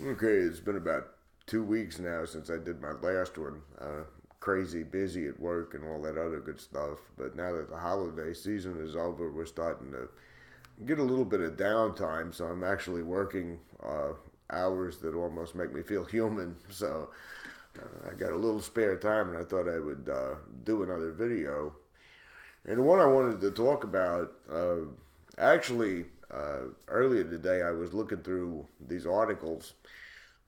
Okay, it's been about 2 weeks now since I did my last one. Crazy busy at work and all that other good stuff. But now that the holiday season is over, we're starting to get a little bit of downtime. So I'm actually working hours that almost make me feel human. So I got a little spare time, and I thought I would do another video. And the one I wanted to talk about, actually, earlier today, I was looking through these articles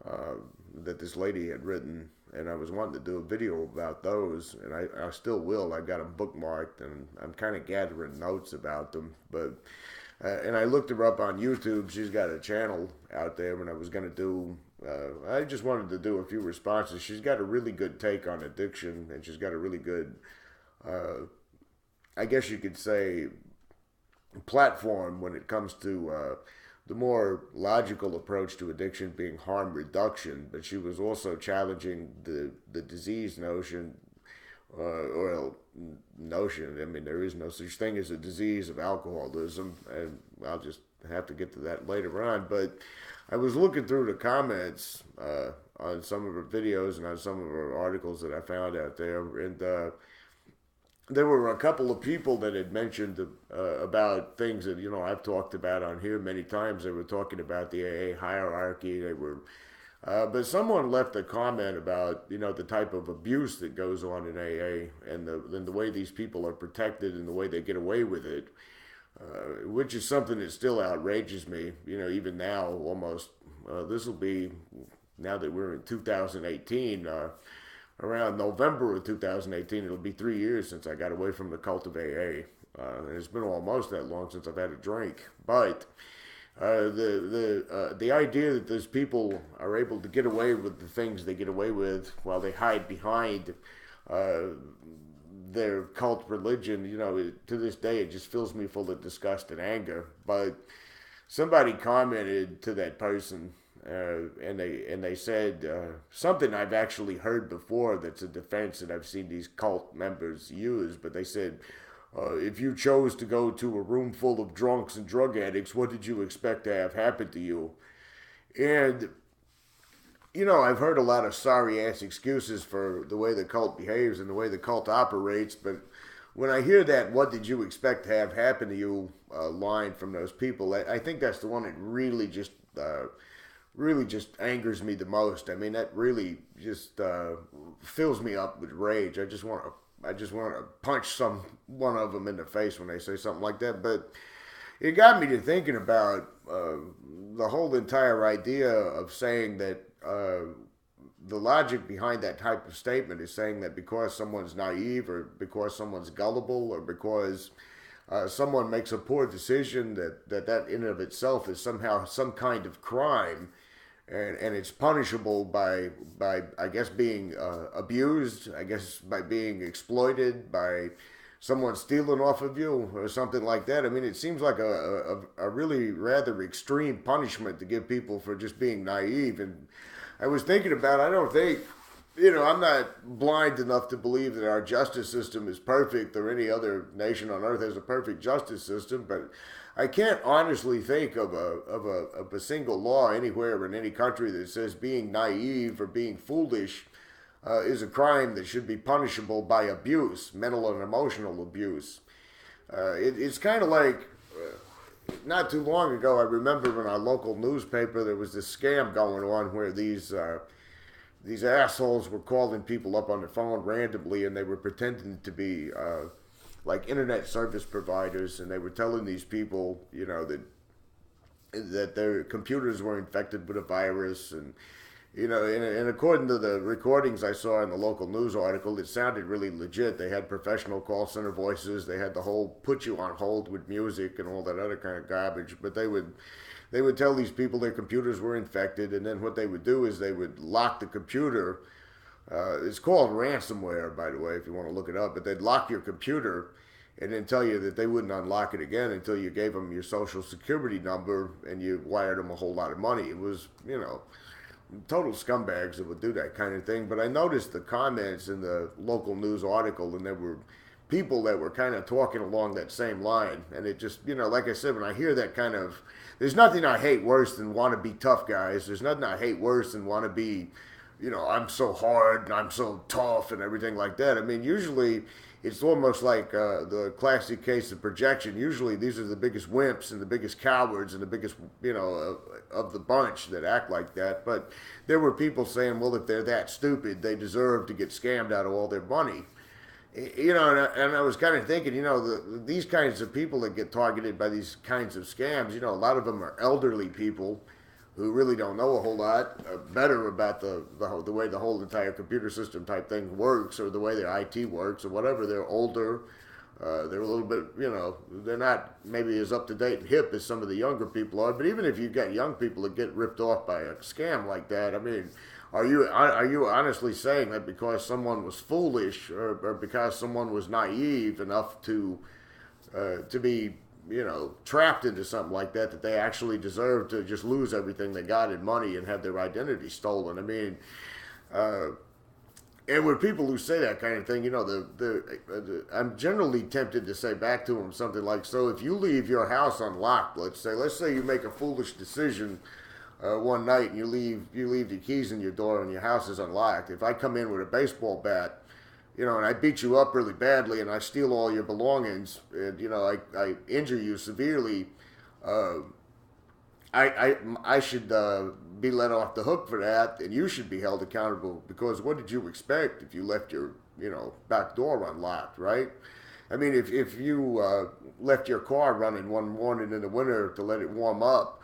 uh, that this lady had written, and I was wanting to do a video about those, and I still will. I've got them bookmarked, and I'm kind of gathering notes about them. But and I looked her up on YouTube. She's got a channel out there, and I was going to do. I just wanted to do a few responses. She's got a really good take on addiction, and she's got a really good, I guess you could say, platform when it comes to the more logical approach to addiction being harm reduction, but she was also challenging the disease notion, or notion. I mean, there is no such thing as a disease of alcoholism, and I'll just have to get to that later on. But I was looking through the comments on some of her videos and on some of her articles that I found out there, and there were a couple of people that had mentioned about things that I've talked about on here many times. They were talking about the AA hierarchy. But someone left a comment about the type of abuse that goes on in AA, and the way these people are protected and the way they get away with it, which is something that still outrages me. Even now, almost this will be, now that we're in 2018. Around November of 2018, it'll be 3 years since I got away from the cult of AA. And it's been almost that long since I've had a drink. But the idea that those people are able to get away with the things they get away with while they hide behind their cult religion, to this day, it just fills me full of disgust and anger. But somebody commented to that person, and they said something I've actually heard before. That's a defense that I've seen these cult members use. But they said, if you chose to go to a room full of drunks and drug addicts, what did you expect to have happen to you? And I've heard a lot of sorry ass excuses for the way the cult behaves and the way the cult operates. But when I hear that, what did you expect to have happen to you line from those people, I think that's the one that really just angers me the most. I mean, that really just fills me up with rage. I just want to punch one of them in the face when they say something like that. But it got me to thinking about the whole entire idea of saying that the logic behind that type of statement is saying that because someone's naive, or because someone's gullible, or because someone makes a poor decision, that in and of itself is somehow some kind of crime, and it's punishable by I guess being abused, I guess by being exploited, by someone stealing off of you or something like that. I mean, it seems like a really rather extreme punishment to give people for just being naive. And I was thinking about, I don't think, I'm not blind enough to believe that our justice system is perfect, or any other nation on earth has a perfect justice system, but I can't honestly think of a single law anywhere in any country that says being naive or being foolish is a crime that should be punishable by abuse, mental and emotional abuse. It's kind of like, not too long ago, I remember in our local newspaper there was this scam going on where these assholes were calling people up on the phone randomly, and they were pretending to be like internet service providers, and they were telling these people, that their computers were infected with a virus. And and according to the recordings I saw in the local news article, it sounded really legit. They had professional call center voices. They had the whole put you on hold with music and all that other kind of garbage. But they would tell these people their computers were infected, and then what they would do is they would lock the computer. It's called ransomware, by the way, if you want to look it up. But they'd lock your computer and then tell you that they wouldn't unlock it again until you gave them your social security number and you wired them a whole lot of money. It was, total scumbags that would do that kind of thing. But I noticed the comments in the local news article, and there were people that were kind of talking along that same line. And it just, like I said, when I hear that kind of, there's nothing I hate worse than want to be tough guys. There's nothing I hate worse than want to be, I'm so hard and I'm so tough and everything like that. I mean, usually it's almost like the classic case of projection. Usually these are the biggest wimps and the biggest cowards and the biggest, of the bunch that act like that. But there were people saying, well, if they're that stupid, they deserve to get scammed out of all their money. And I was kind of thinking, these kinds of people that get targeted by these kinds of scams, a lot of them are elderly people who really don't know a whole lot better about the way the whole entire computer system type thing works, or the way their IT works, or whatever. They're older. They're a little bit, they're not maybe as up to date and hip as some of the younger people are. But even if you've got young people that get ripped off by a scam like that, I mean, are you honestly saying that because someone was foolish, or because someone was naive enough to be, trapped into something like that, that they actually deserve to just lose everything they got in money and have their identity stolen? I mean, and with people who say that kind of thing, I'm generally tempted to say back to them something like, so if you leave your house unlocked, let's say you make a foolish decision one night and you leave the keys in your door and your house is unlocked. If I come in with a baseball bat, and I beat you up really badly and I steal all your belongings and, I injure you severely, I should be let off the hook for that, and you should be held accountable, because what did you expect if you left your, back door unlocked, right? I mean, if you left your car running one morning in the winter to let it warm up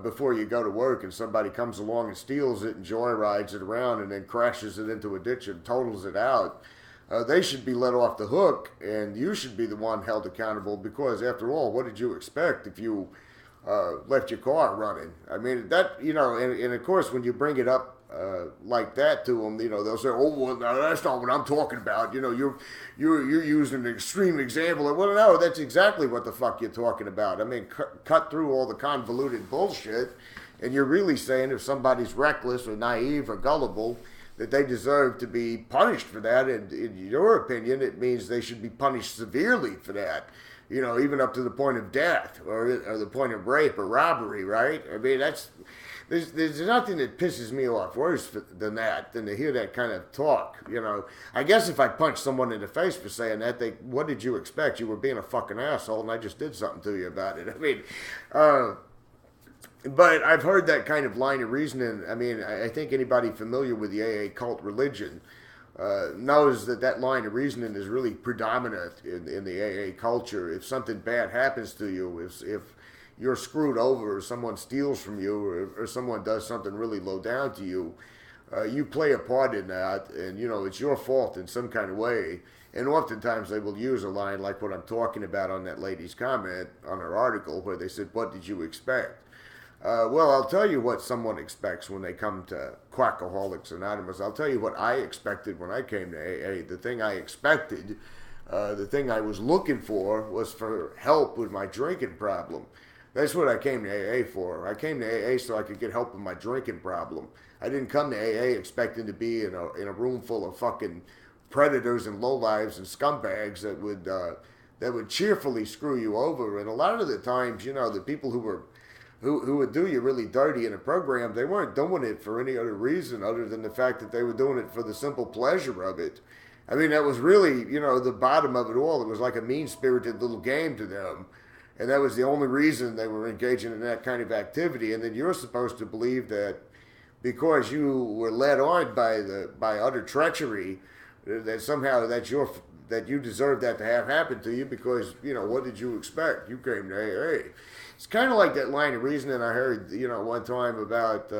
before you go to work, and somebody comes along and steals it and joyrides it around and then crashes it into a ditch and totals it out, they should be let off the hook, and you should be the one held accountable, because after all, what did you expect if you left your car running? I mean, that, and of course, when you bring it up like that to them, they'll say, oh, well, no, that's not what I'm talking about. You're using an extreme example. Well, no, that's exactly what the fuck you're talking about. I mean, cut through all the convoluted bullshit, and you're really saying if somebody's reckless or naive or gullible, that they deserve to be punished for that. And in your opinion, it means they should be punished severely for that. Even up to the point of death, or the point of rape or robbery, right? I mean, there's nothing that pisses me off worse than to hear that kind of talk. I guess if I punch someone in the face for saying that, what did you expect? You were being a fucking asshole, and I just did something to you about it. I mean, but I've heard that kind of line of reasoning. I mean, I think anybody familiar with the AA cult religion knows that line of reasoning is really predominant in the AA culture. If something bad happens to you, if you're screwed over, or someone steals from you, or someone does something really low down to you, you play a part in that, and it's your fault in some kind of way. And oftentimes they will use a line like what I'm talking about on that lady's comment on her article, where they said, what did you expect? Well, I'll tell you what someone expects when they come to Quackaholics Anonymous. I'll tell you what I expected when I came to AA. The thing I expected, the thing I was looking for, was for help with my drinking problem. That's what I came to AA for. I came to AA so I could get help with my drinking problem. I didn't come to AA expecting to be in a room full of fucking predators and lowlives and scumbags that would cheerfully screw you over. And a lot of the times, the people who would do you really dirty in a program, they weren't doing it for any other reason other than the fact that they were doing it for the simple pleasure of it. I mean, that was really, the bottom of it all. It was like a mean-spirited little game to them. And that was the only reason they were engaging in that kind of activity. And then you're supposed to believe that because you were led on by utter treachery, that somehow that you deserve that to have happen to you, because, what did you expect? You came to AA. It's kind of like that line of reasoning I heard, one time about,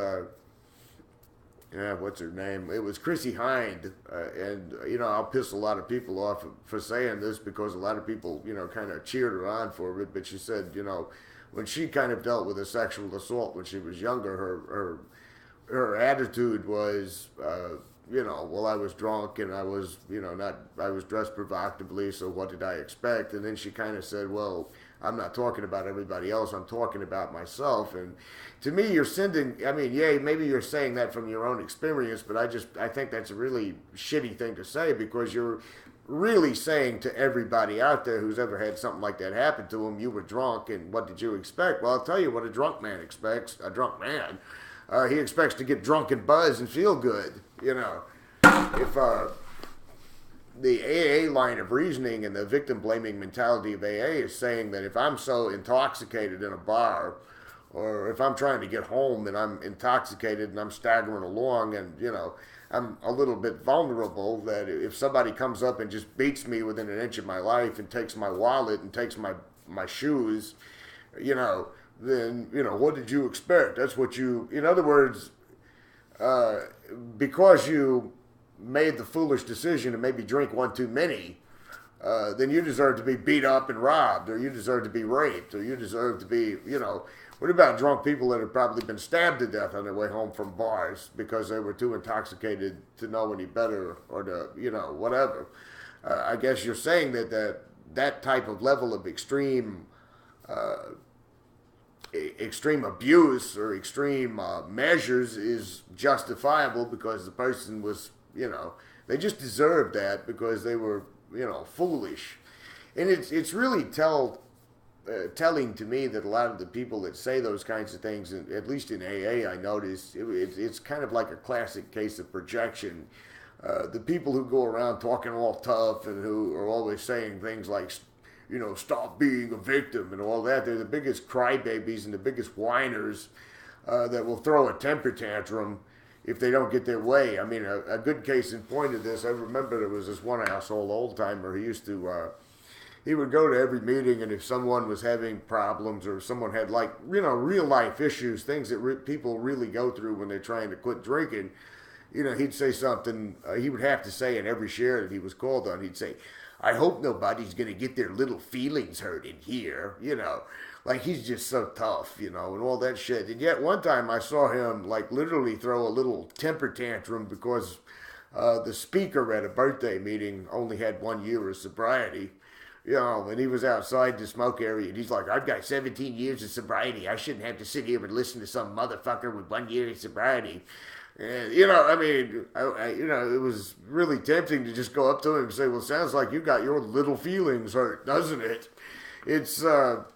what's her name? It was Chrissy Hind. And, I'll piss a lot of people off for saying this, because a lot of people, kind of cheered her on for it. But she said, when she kind of dealt with a sexual assault when she was younger, her attitude was, well, I was drunk and I was, I was dressed provocatively, so what did I expect? And then she kind of said, well, I'm not talking about everybody else, I'm talking about myself. And to me, you're sending, maybe you're saying that from your own experience, but I think that's a really shitty thing to say, because you're really saying to everybody out there who's ever had something like that happen to them, you were drunk, and what did you expect? Well, I'll tell you what a drunk man expects. A drunk man, he expects to get drunk and buzz and feel good. You know, if the AA line of reasoning and the victim blaming mentality of AA is saying that if I'm so intoxicated in a bar, or if I'm trying to get home and I'm intoxicated and I'm staggering along and, you know, I'm a little bit vulnerable, that if somebody comes up and just beats me within an inch of my life and takes my wallet and takes my shoes, you know, then, you know, what did you expect? That's what you, in other words, because you made the foolish decision to maybe drink one too many, then you deserve to be beat up and robbed, or you deserve to be raped, or you deserve to be, you know, what about drunk people that have probably been stabbed to death on their way home from bars because they were too intoxicated to know any better, or to, you know, whatever. I guess you're saying that type of level of extreme abuse or extreme measures is justifiable because the person was, you know, they just deserved that because they were, you know, foolish. And it's really telling to me that a lot of the people that say those kinds of things, at least in AA, I notice it's kind of like a classic case of projection. The people who go around talking all tough and who are always saying things like, you know, stop being a victim and all that, they're the biggest crybabies and the biggest whiners that will throw a temper tantrum if they don't get their way. I mean, a good case in point of this, I remember there was this one asshole old-timer who used to, he would go to every meeting, and if someone was having problems or someone had, like, you know, real-life issues, things that people really go through when they're trying to quit drinking, you know, he'd say something, he would have to say in every share that he was called on, he'd say, I hope nobody's going to get their little feelings hurt in here, you know. Like, he's just so tough, you know, and all that shit. And yet one time I saw him, like, literally throw a little temper tantrum because the speaker at a birthday meeting only had 1 year of sobriety, you know, and he was outside the smoke area, and he's like, I've got 17 years of sobriety. I shouldn't have to sit here and listen to some motherfucker with 1 year of sobriety. And, you know, I mean, you know, it was really tempting to just go up to him and say, well, sounds like you got your little feelings hurt, doesn't it? It's like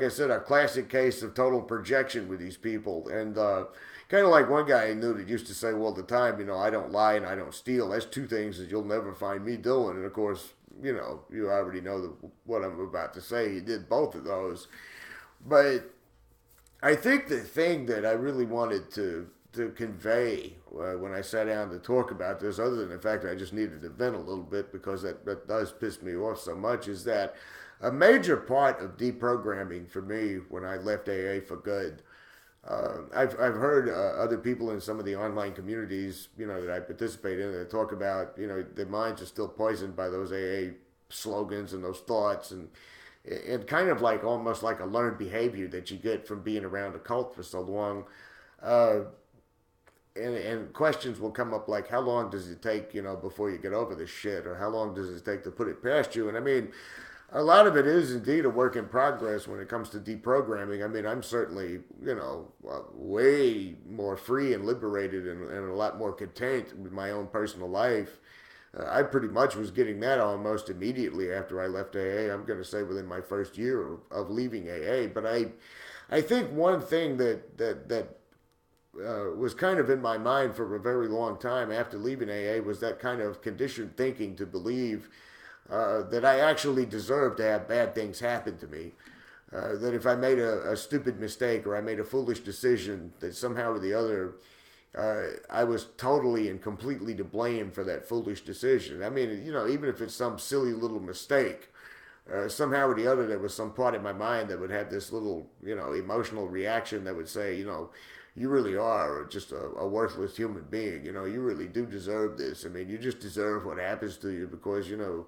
I said, a classic case of total projection with these people. And kind of like one guy I knew that used to say, well, at the time, you know, I don't lie and I don't steal. That's two things that you'll never find me doing. And, of course, you know, you already know what I'm about to say. He did both of those. But I think the thing that I really wanted to convey when I sat down to talk about this, other than the fact that I just needed to vent a little bit because that does piss me off so much, is that a major part of deprogramming for me when I left AA for good, I've heard other people in some of the online communities, you know, that I participate in, that talk about, you know, their minds are still poisoned by those AA slogans and those thoughts, and kind of like almost like a learned behavior that you get from being around a cult for so long. And questions will come up like, how long does it take, you know, before you get over this shit? Or how long does it take to put it past you? And I mean, a lot of it is indeed a work in progress when it comes to deprogramming. I mean, I'm certainly, you know, way more free and liberated and a lot more content with my own personal life. I pretty much was getting that almost immediately after I left AA. I'm going to say within my first year of leaving AA. But I think one thing that was kind of in my mind for a very long time after leaving AA was that kind of conditioned thinking to believe that I actually deserved to have bad things happen to me. That if I made a stupid mistake or I made a foolish decision, that somehow or the other I was totally and completely to blame for that foolish decision. I mean, you know, even if it's some silly little mistake, somehow or the other there was some part of my mind that would have this little, you know, emotional reaction that would say, you know, you really are just a worthless human being. You know, you really do deserve this. I mean, you just deserve what happens to you because, you know,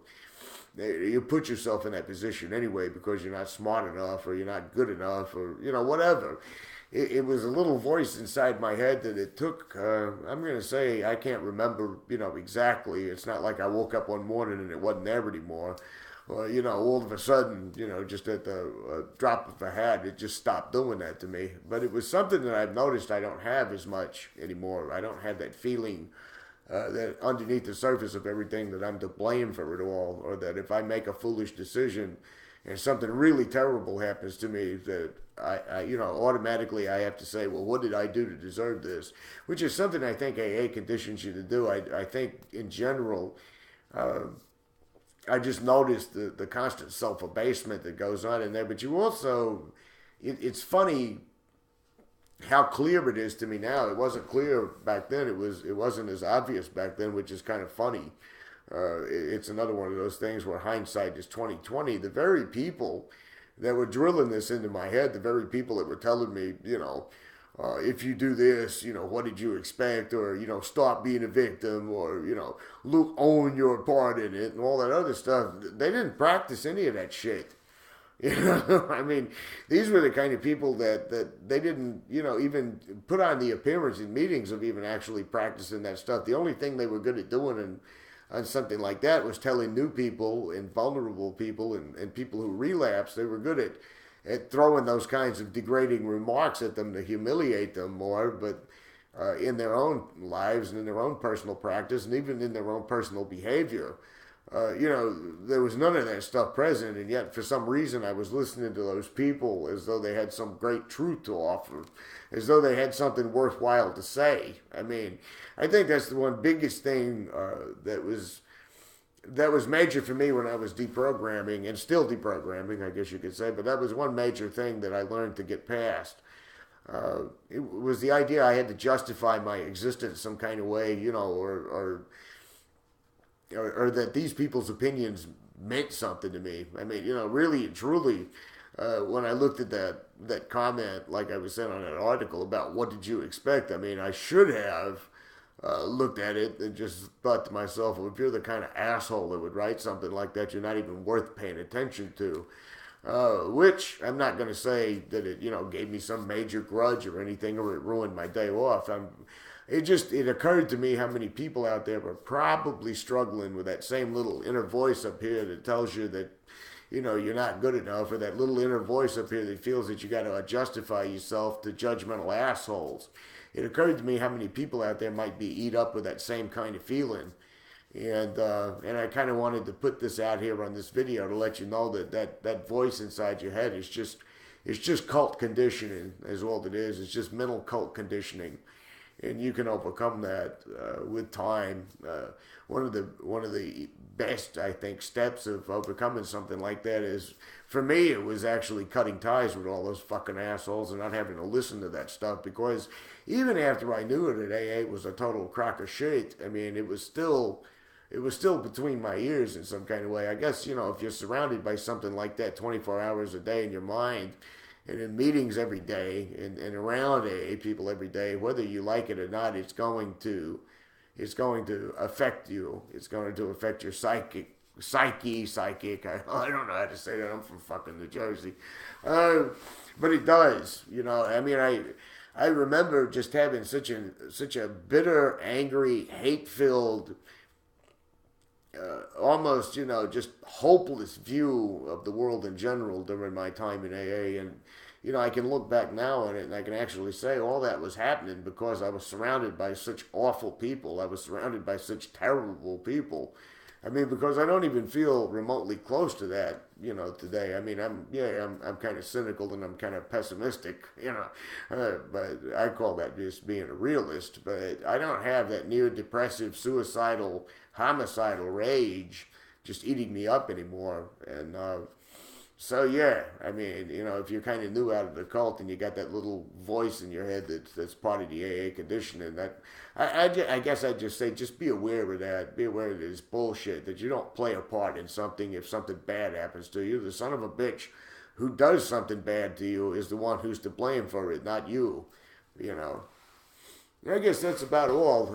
you put yourself in that position anyway because you're not smart enough or you're not good enough or, you know, whatever. It was a little voice inside my head that it took, I'm going to say, I can't remember, you know, exactly. It's not like I woke up one morning and it wasn't there anymore. Or, you know, all of a sudden, you know, just at the drop of a hat, it just stopped doing that to me. But it was something that I've noticed I don't have as much anymore. I don't have that feeling that underneath the surface of everything that I'm to blame for it all, or that if I make a foolish decision and something really terrible happens to me, that automatically I have to say, well, what did I do to deserve this? Which is something I think AA conditions you to do. I think in general, I just noticed the constant self-abasement that goes on in there. But you also, it's funny how clear it is to me now. It wasn't clear back then. It wasn't as obvious back then, which is kind of funny. It's another one of those things where hindsight is 2020. The very people that were drilling this into my head, the very people that were telling me, if you do this, what did you expect? Or, stop being a victim, or, look, own your part in it and all that other stuff. They didn't practice any of that shit. I mean, these were the kind of people that they didn't, even put on the appearance in meetings of even actually practicing that stuff. The only thing they were good at doing on something like that was telling new people and vulnerable people and people who relapse. They were good at throwing those kinds of degrading remarks at them to humiliate them more, but in their own lives and in their own personal practice and even in their own personal behavior. There was none of that stuff present, and yet for some reason I was listening to those people as though they had some great truth to offer, as though they had something worthwhile to say. I mean, I think that's the one biggest thing that was major for me when I was deprogramming, and still deprogramming, I guess you could say, but that was one major thing that I learned to get past. It was the idea I had to justify my existence some kind of way, or that these people's opinions meant something to me. I mean, really and truly, when I looked at that comment, like I was saying on that article about what did you expect, I mean, I should have looked at it and just thought to myself, well, if you're the kind of asshole that would write something like that, you're not even worth paying attention to. Which I'm not going to say that it, gave me some major grudge or anything, or it ruined my day off. It occurred to me how many people out there were probably struggling with that same little inner voice up here that tells you that, you're not good enough, or that little inner voice up here that feels that you got to justify yourself to judgmental assholes. It occurred to me how many people out there might be eat up with that same kind of feeling. And I kind of wanted to put this out here on this video to let you know that voice inside your head is just cult conditioning is all it is. It's just mental cult conditioning. And you can overcome that with time. One of the best, I think, steps of overcoming something like that is, for me, it was actually cutting ties with all those fucking assholes and not having to listen to that stuff. Because even after I knew that AA was a total crock of shit, I mean, it was still between my ears in some kind of way. I guess, if you're surrounded by something like that 24 hours a day in your mind, and in meetings every day, and around AA people every day, whether you like it or not, it's going to affect you. It's going to affect your psychic. I don't know how to say that. I'm from fucking New Jersey, but it does. I mean, I remember just having such a bitter, angry, hate-filled, almost, just hopeless view of the world in general during my time in AA. And, I can look back now on it and I can actually say all that was happening because I was surrounded by such awful people. I was surrounded by such terrible people. I mean, because I don't even feel remotely close to that, today. I mean, I'm kind of cynical and I'm kind of pessimistic, but I call that just being a realist. But I don't have that near-depressive, suicidal, homicidal rage just eating me up anymore. And so, yeah, I mean, if you're kind of new out of the cult and you got that little voice in your head that's part of the AA conditioning, that I guess I'd just say, just be aware of that. Be aware of this bullshit, that you don't play a part in something if something bad happens to you. The son of a bitch who does something bad to you is the one who's to blame for it, not you, I guess that's about all.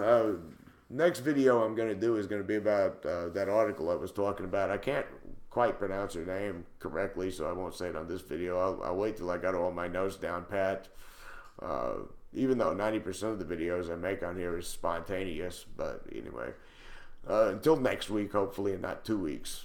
Next video I'm going to do is going to be about that article I was talking about. I can't quite pronounce her name correctly, so I won't say it on this video. I'll wait till I got all my notes down pat. Even though 90% of the videos I make on here is spontaneous, but anyway. Until next week, hopefully, and not 2 weeks.